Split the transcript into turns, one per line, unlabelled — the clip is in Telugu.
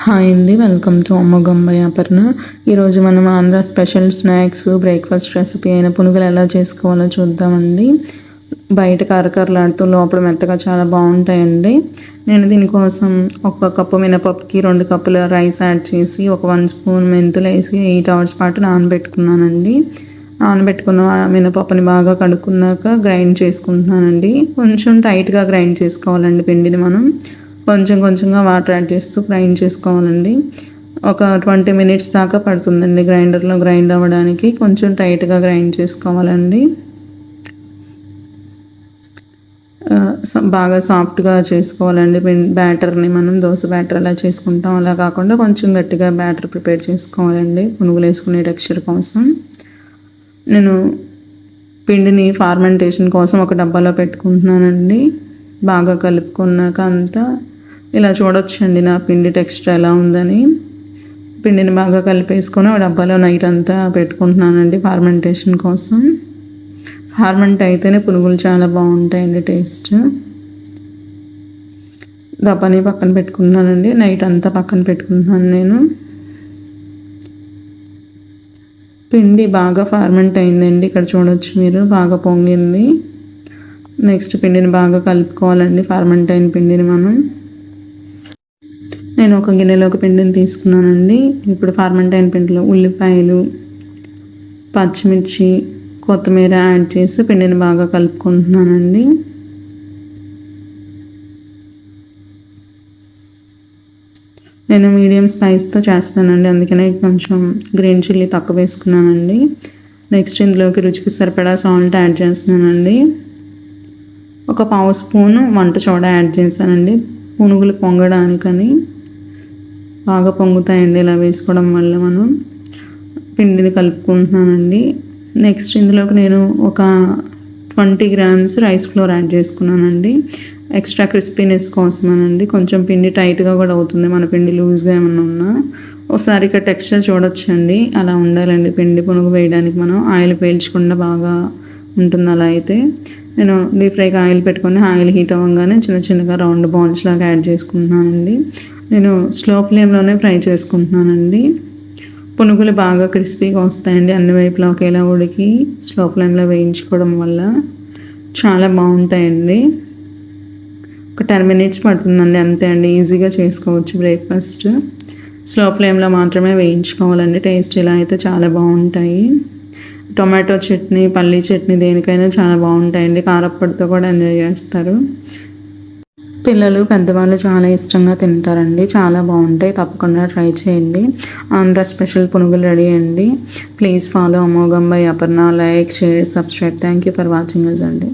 హాయ్ అండి, వెల్కమ్ టు అమ్మగంబై అపర్ణ. ఈరోజు మనం Andhra special snacks breakfast recipe అయిన పునుగులు ఎలా చేసుకోవాలో చూద్దామండి. బయట కరకరలాడుతూ లోపల మెత్తగా చాలా బాగుంటాయండి. నేను దీనికోసం 1 కప్పు మినపప్పుకి 2 కప్పుల రైస్ యాడ్ చేసి 1 స్పూన్ మెంతులు వేసి 8 అవర్స్ పాటు నానబెట్టుకున్నానండి. నానబెట్టుకున్న మినపప్పుని బాగా కడుక్కున్నాక గ్రైండ్ చేసుకుంటున్నానండి. కొంచెం టైట్గా గ్రైండ్ చేసుకోవాలండి పిండిని. మనం కొంచెం కొంచెంగా వాటర్ యాడ్ చేస్తూ గ్రైండ్ చేసుకోవాలండి. ఒక 20 మినిట్స్ దాకా పడుతుందండి గ్రైండర్లో గ్రైండ్ అవ్వడానికి. కొంచెం టైట్గా గ్రైండ్ చేసుకోవాలండి. బాగా సాఫ్ట్గా చేసుకోవాలండి బ్యాటర్ని. మనం దోశ బ్యాటర్ ఎలా చేసుకుంటాం అలా కాకుండా కొంచెం గట్టిగా బ్యాటర్ ప్రిపేర్ చేసుకోవాలండి పునుగులు వేసుకునే టెక్స్చర్ కోసం. నేను పిండిని ఫార్మెంటేషన్ కోసం ఒక డబ్బాలో పెట్టుకుంటున్నానండి. బాగా కలుపుకున్నాక అంతా ఇలా చూడొచ్చండి నా పిండి టెక్స్చర్ ఎలా ఉందని. పిండిని బాగా కలిపేసుకొని ఆ డబ్బాలో నైట్ అంతా పెట్టుకుంటున్నానండి ఫార్మెంటేషన్ కోసం. ఫార్మెంట్ అయితేనే పునుగులు చాలా బాగుంటాయండి టేస్ట్. డబ్బాని పక్కన పెట్టుకుంటున్నానండి. నైట్ అంతా పక్కన పెట్టుకుంటున్నాను నేను. పిండి బాగా ఫార్మెంట్ అయిందండి. ఇక్కడ చూడొచ్చు మీరు, బాగా పొంగింది. నెక్స్ట్ పిండిని బాగా కలుపుకోవాలండి, ఫార్మెంట్ అయిన పిండిని మనం. నేను ఒక గిన్నెలోకి పిండిని తీసుకున్నానండి. ఇప్పుడు ఫార్మెంట్ అయిన పిండిలో ఉల్లిపాయలు, పచ్చిమిర్చి, కొత్తిమీర యాడ్ చేసి పిండిని బాగా కలుపుకుంటున్నానండి. నేను మీడియం స్పైస్తో చేస్తానండి, అందుకనే కొంచెం గ్రీన్ చిల్లీ తక్కువ వేసుకున్నానండి. నెక్స్ట్ ఇందులోకి రుచికి సరిపడా సాల్ట్ యాడ్ చేస్తున్నానండి. 1 పావు స్పూను వంట సోడా యాడ్ చేశానండి, పునుగులు పొంగడానికని. బాగా పొంగుతాయండి ఇలా వేసుకోవడం వల్ల. మనం పిండిని కలుపుకుంటున్నానండి. నెక్స్ట్ ఇందులోకి నేను ఒక 20 గ్రామ్స్ రైస్ ఫ్లోర్ యాడ్ చేసుకున్నానండి, ఎక్స్ట్రా క్రిస్పీనెస్ కోసమేనండి. కొంచెం పిండి టైట్గా కూడా అవుతుంది మన పిండి లూజ్గా ఏమన్నా ఉన్నా. ఒకసారి ఇక్కడ టెక్స్చర్ చూడొచ్చండి, అలా ఉండాలండి పిండి పునుగు వేయడానికి. మనం ఆయిల్ పీల్చకుండా బాగా ఉంటుంది అలా అయితే. నేను డీప్ ఫ్రైకి ఆయిల్ పెట్టుకొని ఆయిల్ హీట్ అవ్వగానే చిన్న చిన్నగా రౌండ్ బాల్స్ లాగా యాడ్ చేసుకుంటున్నానండి. నేను స్లో ఫ్లేమ్లోనే ఫ్రై చేసుకుంటున్నానండి. పునుగులు బాగా క్రిస్పీగా వస్తాయండి, అన్ని వైపులా ఒకేలా ఉడికి స్లో ఫ్లేమ్లో వేయించుకోవడం వల్ల చాలా బాగుంటాయండి. ఒక 10 మినిట్స్ పడుతుందండి, అంతే అండి. ఈజీగా చేసుకోవచ్చు బ్రేక్ఫాస్ట్. స్లో ఫ్లేమ్లో మాత్రమే వేయించుకోవాలండి. టేస్ట్ ఇలా అయితే చాలా బాగుంటాయి. టొమాటో చట్నీ, పల్లీ చట్నీ దేనికైనా చాలా బాగుంటాయండి. కారప్పొడితో కూడా ఎంజాయ్ చేస్తారు. పిల్లలు, పెద్దవాళ్ళు చాలా ఇష్టంగా తింటారండి. చాలా బాగుంటాయి, తప్పకుండా ట్రై చేయండి. ఆంధ్ర స్పెషల్ పునుగులు రెడీ అండి. ప్లీజ్ ఫాలో అమోఘం by Aparna. Like, share, subscribe. Thank you for watching us అండి.